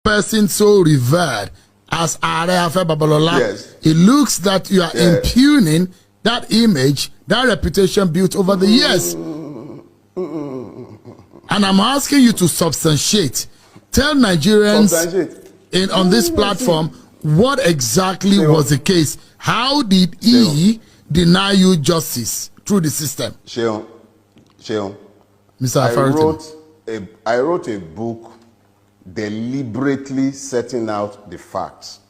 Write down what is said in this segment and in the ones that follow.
person so revered as Afe Babalola, yes, it looks that you are impugning that image, that reputation built over the years. And I'm asking you to substantiate. Tell Nigerians on this platform what exactly was the case. How did he deny you justice through the system? Seun, Mr. I wrote a book deliberately setting out the facts.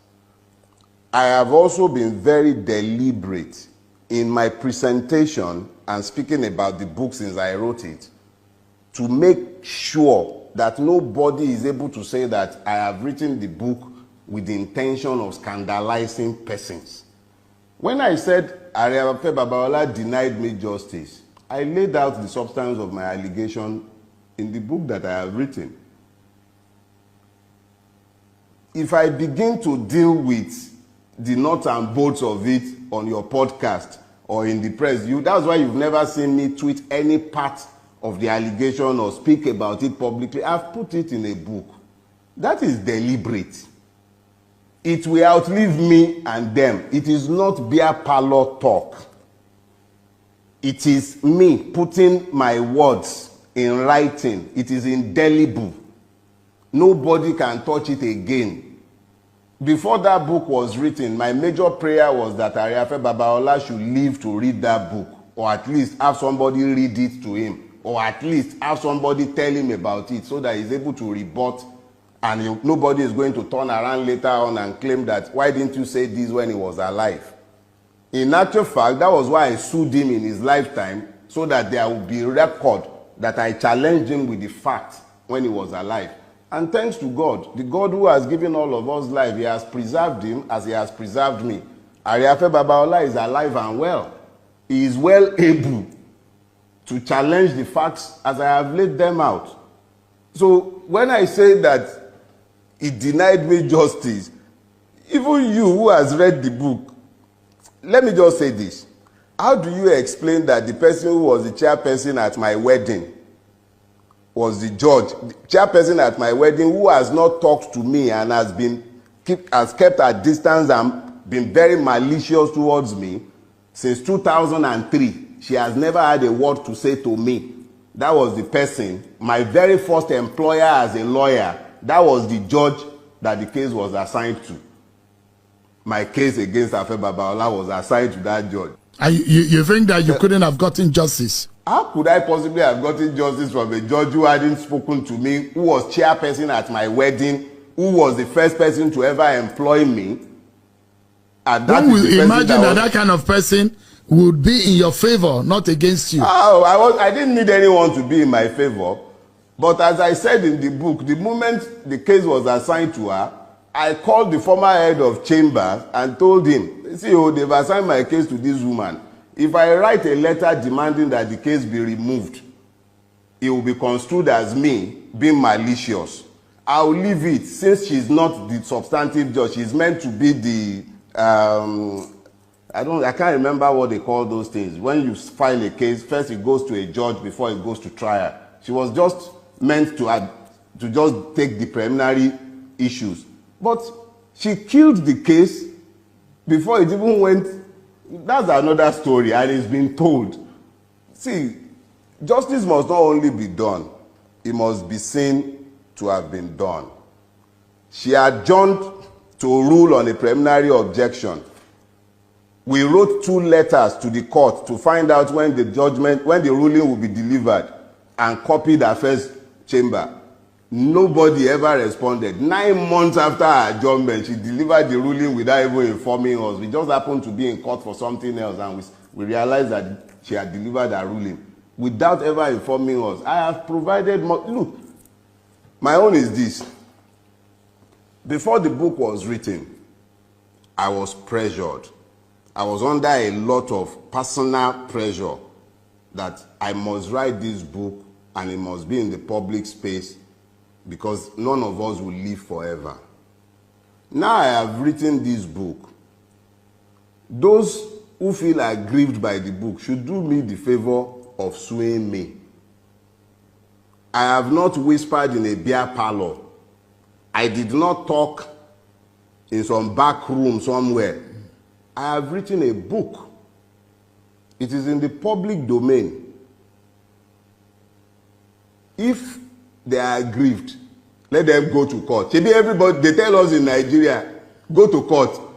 I have also been very deliberate in my presentation and speaking about the book since I wrote it, to make sure that nobody is able to say that I have written the book with the intention of scandalizing persons. When I said Afe Babalola denied me justice, I laid out the substance of my allegation in the book that I have written. If I begin to deal with the nuts and bolts of it on your podcast or in the press, that's why you've never seen me tweet any part of the allegation or speak about it publicly. I've put it in a book. That is deliberate. It will outlive me and them. It is not beer parlor talk. It is me putting my words in writing. It is indelible. Nobody can touch it again. Before that book was written, my major prayer was that Afe Babalola should live to read that book, or at least have somebody read it to him, or at least have somebody tell him about it so that he's able to rebut, and nobody is going to turn around later on and claim that, why didn't you say this when he was alive? In actual fact, that was why I sued him in his lifetime, so that there would be record that I challenged him with the facts when he was alive. And thanks to God, the God who has given all of us life, he has preserved him as he has preserved me. Afe Babalola is alive and well. He is well able to challenge the facts as I have laid them out. So when I say that he denied me justice, even you who has read the book, let me just say this. How do you explain that the person who was the chairperson at my wedding was the judge, the chairperson at my wedding, who has not talked to me and has kept a distance and been very malicious towards me since 2003. She has never had a word to say to me. That was the person, my very first employer as a lawyer. That was the judge that the case was assigned to. My case against Afe Babalola was assigned to that judge. And you think that you couldn't have gotten justice? How could I possibly have gotten justice from a judge who hadn't spoken to me, who was chairperson at my wedding, who was the first person to ever employ me? And that One will imagine that kind of person would be in your favor, not against you. Oh, I didn't need anyone to be in my favor. But as I said in the book, the moment the case was assigned to her, I called the former head of chambers and told him, see, they've assigned my case to this woman. If I write a letter demanding that the case be removed, it will be construed as me being malicious. I'll leave it, since she's not the substantive judge. She's meant to be the I can't remember what they call those things. When you file a case, first it goes to a judge before it goes to trial. She was just meant to just take the preliminary issues. But she killed the case before it even went. That's another story, and it's been told. See, justice must not only be done, it must be seen to have been done. She adjourned to rule on a preliminary objection. We wrote 2 letters to the court to find out when the ruling will be delivered, and copied Afe's chamber. Nobody ever responded. 9 months after her adjournment, she delivered the ruling without even informing us. We just happened to be in court for something else, and we realized that she had delivered her ruling without ever informing us. I have provided more. Look, my own is this. Before the book was written, I was pressured. I was under a lot of personal pressure that I must write this book and it must be in the public space, because none of us will live forever. Now I have written this book. Those who feel aggrieved by the book should do me the favor of suing me. I have not whispered in a beer parlor I did not talk in some back room somewhere. I have written a book. It is in the public domain. If they are aggrieved, let them go to court. Maybe everybody, they tell us in Nigeria, go to court.